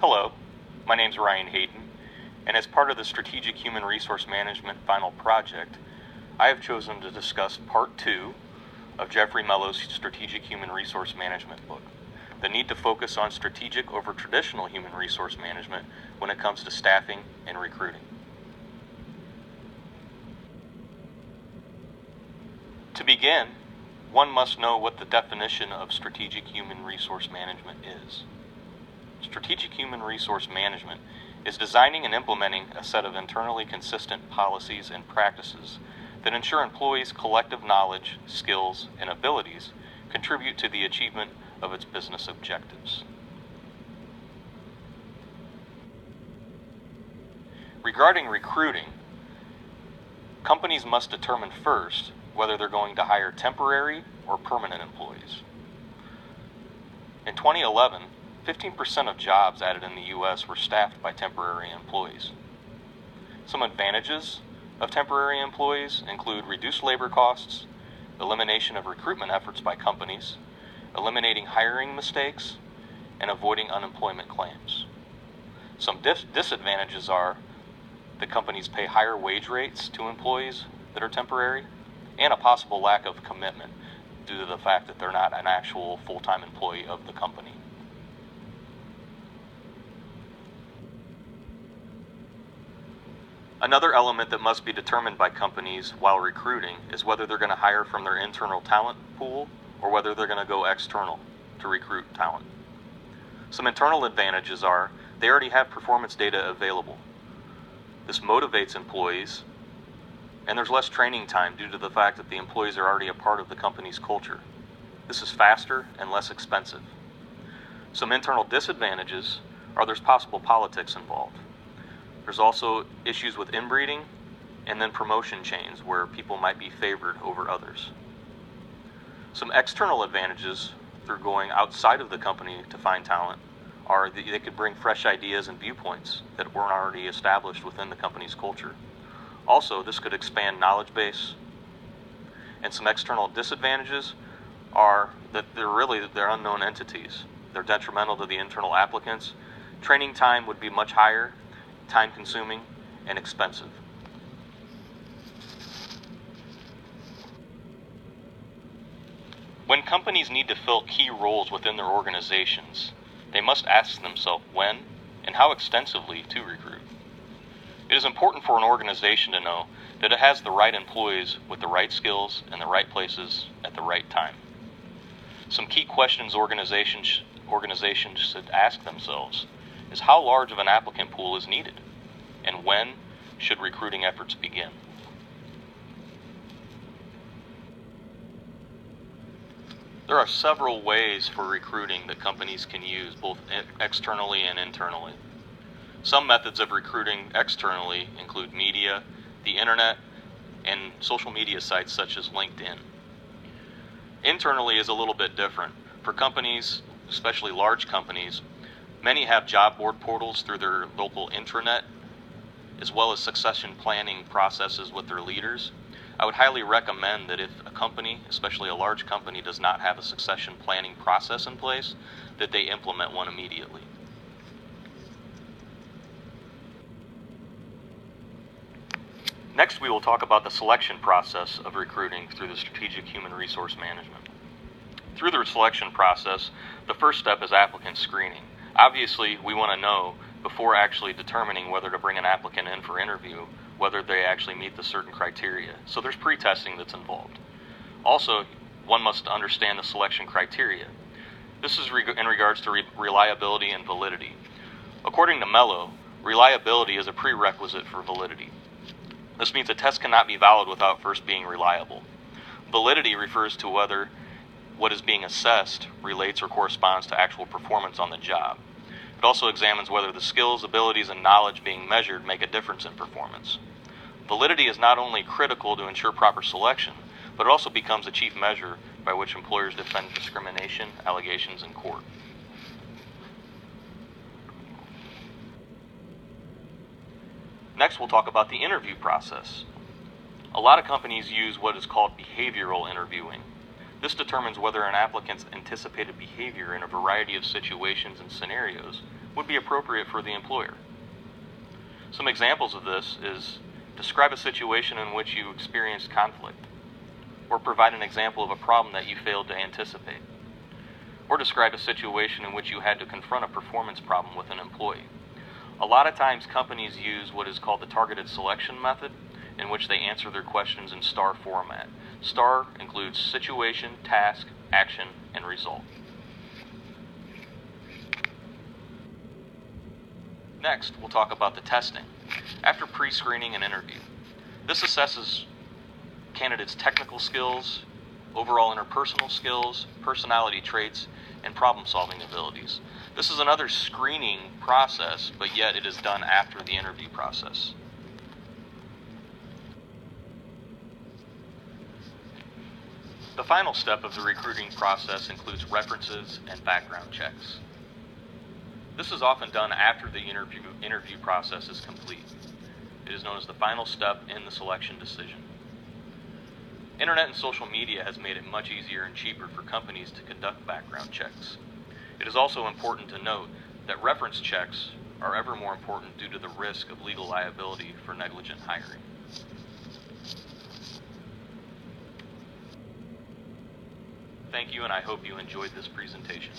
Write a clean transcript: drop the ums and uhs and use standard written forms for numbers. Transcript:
Hello, my name is Ryan Hayden, and as part of the Strategic Human Resource Management Final Project, I have chosen to discuss Part 2 of Jeffrey Mello's Strategic Human Resource Management book, the need to focus on strategic over traditional human resource management when it comes to staffing and recruiting. To begin, one must know what the definition of strategic human resource management is. Strategic human resource management is designing and implementing a set of internally consistent policies and practices that ensure employees' collective knowledge, skills, and abilities contribute to the achievement of its business objectives. Regarding recruiting, companies must determine first whether they're going to hire temporary or permanent employees. In 2011, 15% of jobs added in the U.S. were staffed by temporary employees. Some advantages of temporary employees include reduced labor costs, elimination of recruitment efforts by companies, eliminating hiring mistakes, and avoiding unemployment claims. Some disadvantages are that companies pay higher wage rates to employees that are temporary, and a possible lack of commitment due to the fact that they're not an actual full-time employee of the company. Another element that must be determined by companies while recruiting is whether they're going to hire from their internal talent pool or whether they're going to go external to recruit talent. Some internal advantages are they already have performance data available. This motivates employees, and there's less training time due to the fact that the employees are already a part of the company's culture. This is faster and less expensive. Some internal disadvantages are there's possible politics involved. There's also issues with inbreeding and then promotion chains where people might be favored over others. Some external advantages through going outside of the company to find talent are that they could bring fresh ideas and viewpoints that weren't already established within the company's culture. Also, this could expand knowledge base. And some external disadvantages are that they're unknown entities. They're detrimental to the internal applicants. Training time would be much higher, time-consuming, and expensive. When companies need to fill key roles within their organizations, they must ask themselves when and how extensively to recruit. It is important for an organization to know that it has the right employees with the right skills in the right places at the right time. Some key questions organizations should ask themselves is how large of an applicant pool is needed, and when should recruiting efforts begin? There are several ways for recruiting that companies can use, both externally and internally. Some methods of recruiting externally include media, the internet, and social media sites such as LinkedIn. Internally is a little bit different. For companies, especially large companies, many have job board portals through their local intranet, as well as succession planning processes with their leaders. I would highly recommend that if a company, especially a large company, does not have a succession planning process in place, that they implement one immediately. Next, we will talk about the selection process of recruiting through the strategic human resource management. Through the selection process, the first step is applicant screening. Obviously, we want to know before actually determining whether to bring an applicant in for interview, whether they actually meet the certain criteria. So there's pre-testing that's involved. Also, one must understand the selection criteria. This is in regards to reliability and validity. According to Mello, reliability is a prerequisite for validity. This means a test cannot be valid without first being reliable. Validity refers to whether what is being assessed relates or corresponds to actual performance on the job. It also examines whether the skills, abilities, and knowledge being measured make a difference in performance. Validity is not only critical to ensure proper selection, but it also becomes a chief measure by which employers defend discrimination allegations in court. Next, we'll talk about the interview process. A lot of companies use what is called behavioral interviewing. This determines whether an applicant's anticipated behavior in a variety of situations and scenarios would be appropriate for the employer. Some examples of this is describe a situation in which you experienced conflict, or provide an example of a problem that you failed to anticipate, or describe a situation in which you had to confront a performance problem with an employee. A lot of times companies use what is called the targeted selection method, in which they answer their questions in STAR format. STAR includes situation, task, action, and result. Next, we'll talk about the testing. After pre-screening and interview, this assesses candidates' technical skills, overall interpersonal skills, personality traits, and problem-solving abilities. This is another screening process, but yet it is done after the interview process. The final step of the recruiting process includes references and background checks. This is often done after the interview process is complete. It is known as the final step in the selection decision. Internet and social media has made it much easier and cheaper for companies to conduct background checks. It is also important to note that reference checks are ever more important due to the risk of legal liability for negligent hiring. Thank you, and I hope you enjoyed this presentation.